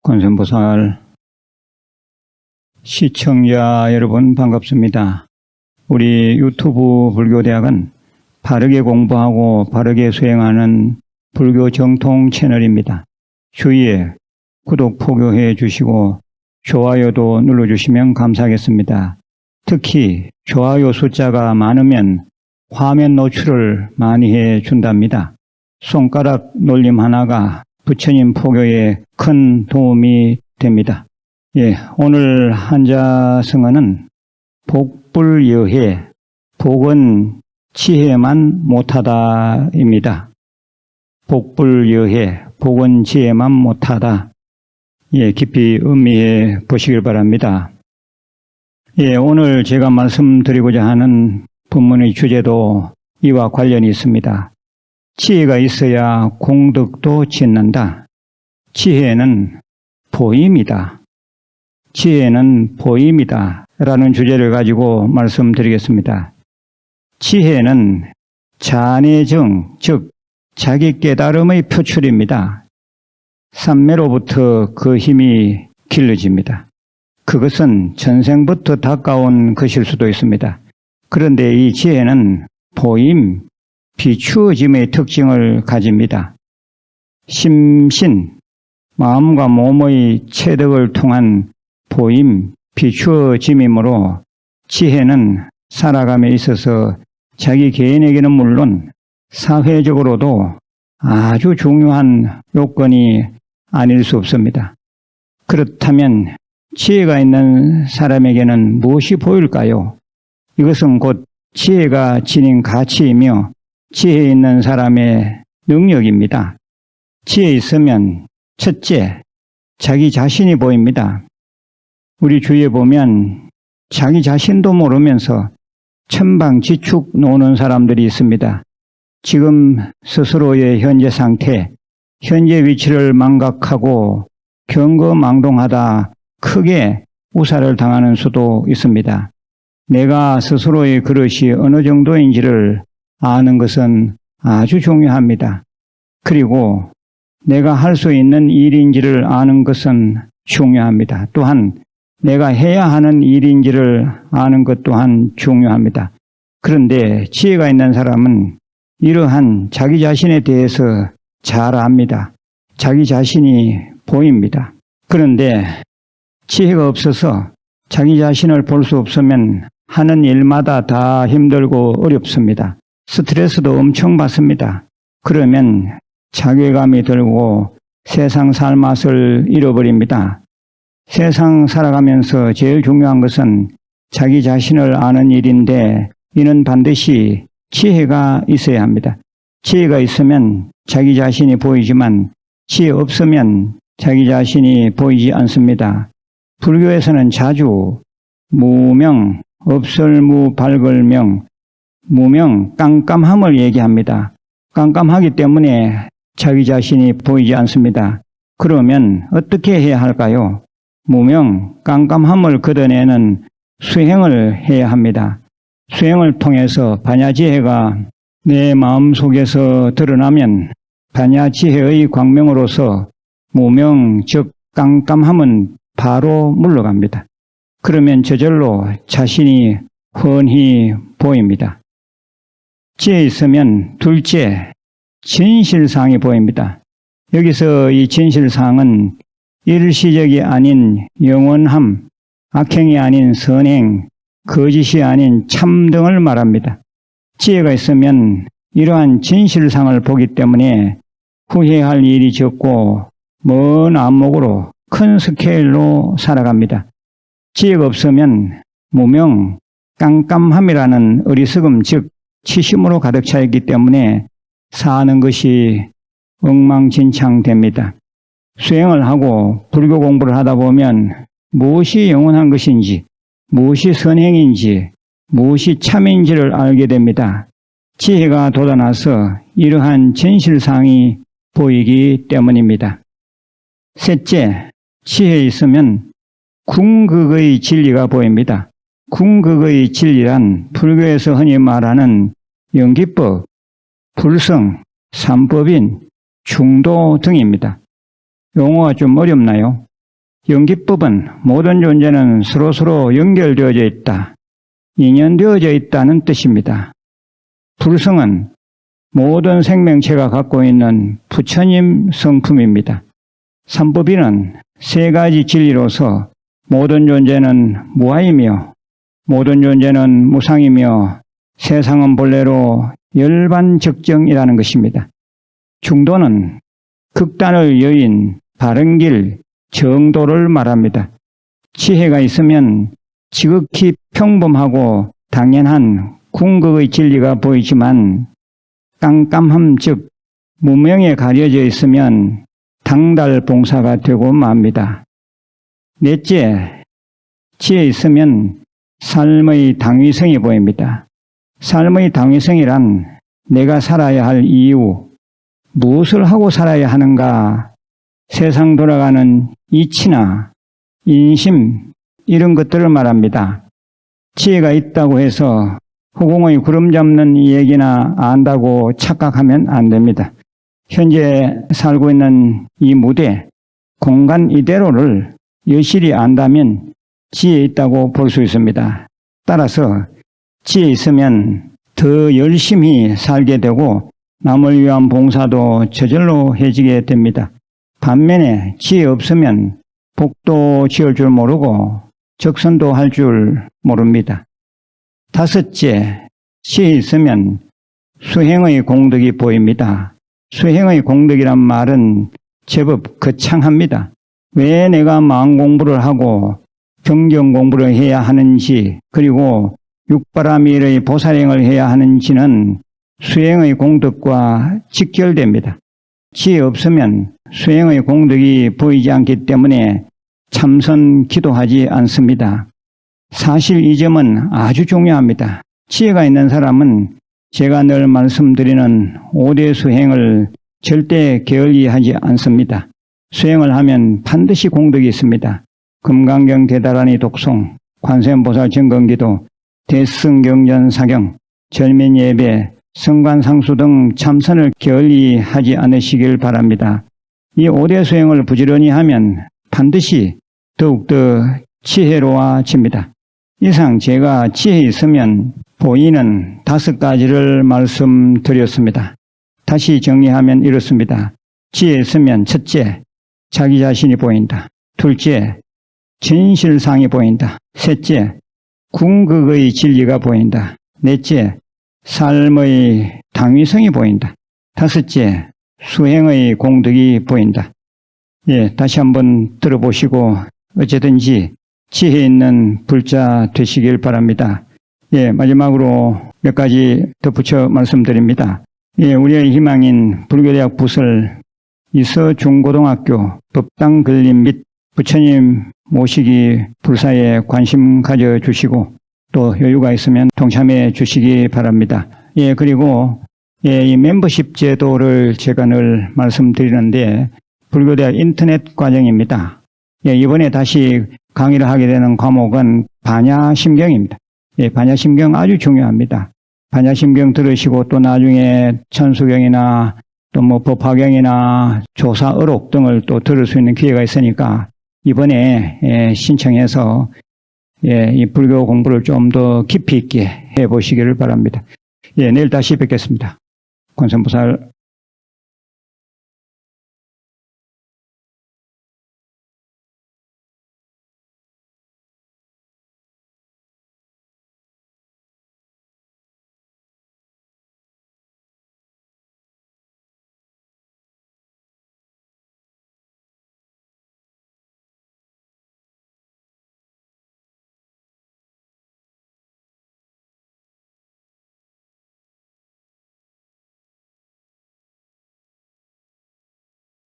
권선보살 시청자 여러분 반갑습니다. 우리 유튜브 불교대학은 바르게 공부하고 바르게 수행하는 불교 정통 채널입니다. 주위에 구독, 포교해 주시고 좋아요도 눌러주시면 감사하겠습니다. 특히 좋아요 숫자가 많으면 화면 노출을 많이 해준답니다. 손가락 놀림 하나가 부처님 포교에 큰 도움이 됩니다. 오늘 한자성어는 복불여해, 복은 지혜만 못하다입니다. 복불여해, 복은 지혜만 못하다. 깊이 음미해 보시길 바랍니다. 오늘 제가 말씀드리고자 하는 본문의 주제도 이와 관련이 있습니다. 지혜가 있어야 공덕도 짓는다. 지혜는 보임이다. 지혜는 보임이다. 라는 주제를 가지고 말씀드리겠습니다. 지혜는 자내정, 즉 자기 깨달음의 표출입니다. 삼매로부터 그 힘이 길러집니다. 그것은 전생부터 닦아온 것일 수도 있습니다. 그런데 이 지혜는 보임, 비추어짐의 특징을 가집니다. 심신, 마음과 몸의 체득을 통한 보임, 비추어짐이므로 지혜는 살아감에 있어서 자기 개인에게는 물론 사회적으로도 아주 중요한 요건이 아닐 수 없습니다. 그렇다면 지혜가 있는 사람에게는 무엇이 보일까요? 이것은 곧 지혜가 지닌 가치이며 지혜 있는 사람의 능력입니다. 지혜 있으면 첫째, 자기 자신이 보입니다. 우리 주위에 보면 자기 자신도 모르면서 천방지축 노는 사람들이 있습니다. 지금 스스로의 현재 상태, 현재 위치를 망각하고 경거망동하다 크게 우사를 당하는 수도 있습니다. 내가 스스로의 그릇이 어느 정도인지를 아는 것은 아주 중요합니다. 그리고 내가 할 수 있는 일인지를 아는 것은 중요합니다. 또한 내가 해야 하는 일인지를 아는 것 또한 중요합니다. 그런데 지혜가 있는 사람은 이러한 자기 자신에 대해서 잘 압니다. 자기 자신이 보입니다. 그런데 지혜가 없어서 자기 자신을 볼 수 없으면 하는 일마다 다 힘들고 어렵습니다. 스트레스도 엄청 받습니다. 그러면 자괴감이 들고 세상 살 맛을 잃어버립니다. 세상 살아가면서 제일 중요한 것은 자기 자신을 아는 일인데 이는 반드시 지혜가 있어야 합니다. 지혜가 있으면 자기 자신이 보이지만 지혜 없으면 자기 자신이 보이지 않습니다. 불교에서는 자주 무명, 없을무 발걸명, 무명, 깜깜함을 얘기합니다. 깜깜하기 때문에 자기 자신이 보이지 않습니다. 그러면 어떻게 해야 할까요? 무명, 깜깜함을 걷어내는 수행을 해야 합니다. 수행을 통해서 반야지혜가 내 마음속에서 드러나면 반야지혜의 광명으로서 무명, 즉 깜깜함은 바로 물러갑니다. 그러면 저절로 자신이 훤히 보입니다. 지혜 있으면 둘째, 진실상이 보입니다. 여기서 이 진실상은 일시적이 아닌 영원함, 악행이 아닌 선행, 거짓이 아닌 참 등을 말합니다. 지혜가 있으면 이러한 진실상을 보기 때문에 후회할 일이 적고 먼 안목으로 큰 스케일로 살아갑니다. 지혜가 없으면 무명, 깜깜함이라는 어리석음, 즉 치심으로 가득 차 있기 때문에 사는 것이 엉망진창됩니다. 수행을 하고 불교 공부를 하다 보면 무엇이 영원한 것인지, 무엇이 선행인지, 무엇이 참인지를 알게 됩니다. 지혜가 돋아나서 이러한 진실상이 보이기 때문입니다. 셋째, 지혜 있으면 궁극의 진리가 보입니다. 궁극의 진리란 불교에서 흔히 말하는 연기법, 불성, 삼법인, 중도 등입니다. 용어가 좀 어렵나요? 연기법은 모든 존재는 서로서로 연결되어져 있다, 인연되어져 있다는 뜻입니다. 불성은 모든 생명체가 갖고 있는 부처님 성품입니다. 삼법인은 세 가지 진리로서 모든 존재는 무아이며 모든 존재는 무상이며 세상은 본래로 열반적정이라는 것입니다. 중도는 극단을 여인 바른 길, 정도를 말합니다. 지혜가 있으면 지극히 평범하고 당연한 궁극의 진리가 보이지만 깜깜함 즉 무명에 가려져 있으면 당달봉사가 되고 맙니다. 넷째, 지혜 있으면 삶의 당위성이 보입니다. 삶의 당위성이란 내가 살아야 할 이유, 무엇을 하고 살아야 하는가, 세상 돌아가는 이치나 인심 이런 것들을 말합니다. 지혜가 있다고 해서 허공의 구름 잡는 얘기나 안다고 착각하면 안 됩니다. 현재 살고 있는 이 무대, 공간 이대로를 여실히 안다면 지혜 있다고 볼 수 있습니다. 따라서 지혜 있으면 더 열심히 살게 되고 남을 위한 봉사도 저절로 해지게 됩니다. 반면에 지혜 없으면 복도 지을 줄 모르고 적선도 할 줄 모릅니다. 다섯째, 지혜 있으면 수행의 공덕이 보입니다. 수행의 공덕이란 말은 제법 거창합니다. 왜 내가 마음 공부를 하고 경경 공부를 해야 하는지, 그리고 육바라밀의 보살행을 해야 하는지는 수행의 공덕과 직결됩니다. 지혜 없으면 수행의 공덕이 보이지 않기 때문에 참선 기도하지 않습니다. 사실 이 점은 아주 중요합니다. 지혜가 있는 사람은 제가 늘 말씀드리는 5대 수행을 절대 게을리하지 않습니다. 수행을 하면 반드시 공덕이 있습니다. 금강경 대다라니 독송, 관세음보살 정건기도, 대승경전 사경, 절민예배, 성관상수 등 참선을 게을리하지 않으시길 바랍니다. 이 5대 수행을 부지런히 하면 반드시 더욱더 지혜로워집니다. 이상 제가 지혜 있으면 보이는 5가지를 말씀드렸습니다. 다시 정리하면 이렇습니다. 지혜 있으면 첫째, 자기 자신이 보인다. 둘째, 진실상이 보인다. 셋째, 궁극의 진리가 보인다. 넷째, 삶의 당위성이 보인다. 다섯째, 수행의 공덕이 보인다. 다시 한번 들어보시고 어쨌든지 지혜 있는 불자 되시길 바랍니다. 마지막으로 몇 가지 덧붙여 말씀드립니다. 우리의 희망인 불교대학 부설 이서중고등학교 법당 건립 및 부처님 모시기 불사에 관심 가져주시고 또 여유가 있으면 동참해 주시기 바랍니다. 그리고 이 멤버십 제도를 제가 늘 말씀드리는데 불교대학 인터넷 과정입니다. 이번에 다시 강의를 하게 되는 과목은 반야심경입니다. 반야심경 아주 중요합니다. 반야심경 들으시고 또 나중에 천수경이나 또 법화경이나 조사어록 등을 또 들을 수 있는 기회가 있으니까 이번에 신청해서 이 불교 공부를 좀 더 깊이 있게 해보시기를 바랍니다. 내일 다시 뵙겠습니다. 관세음보살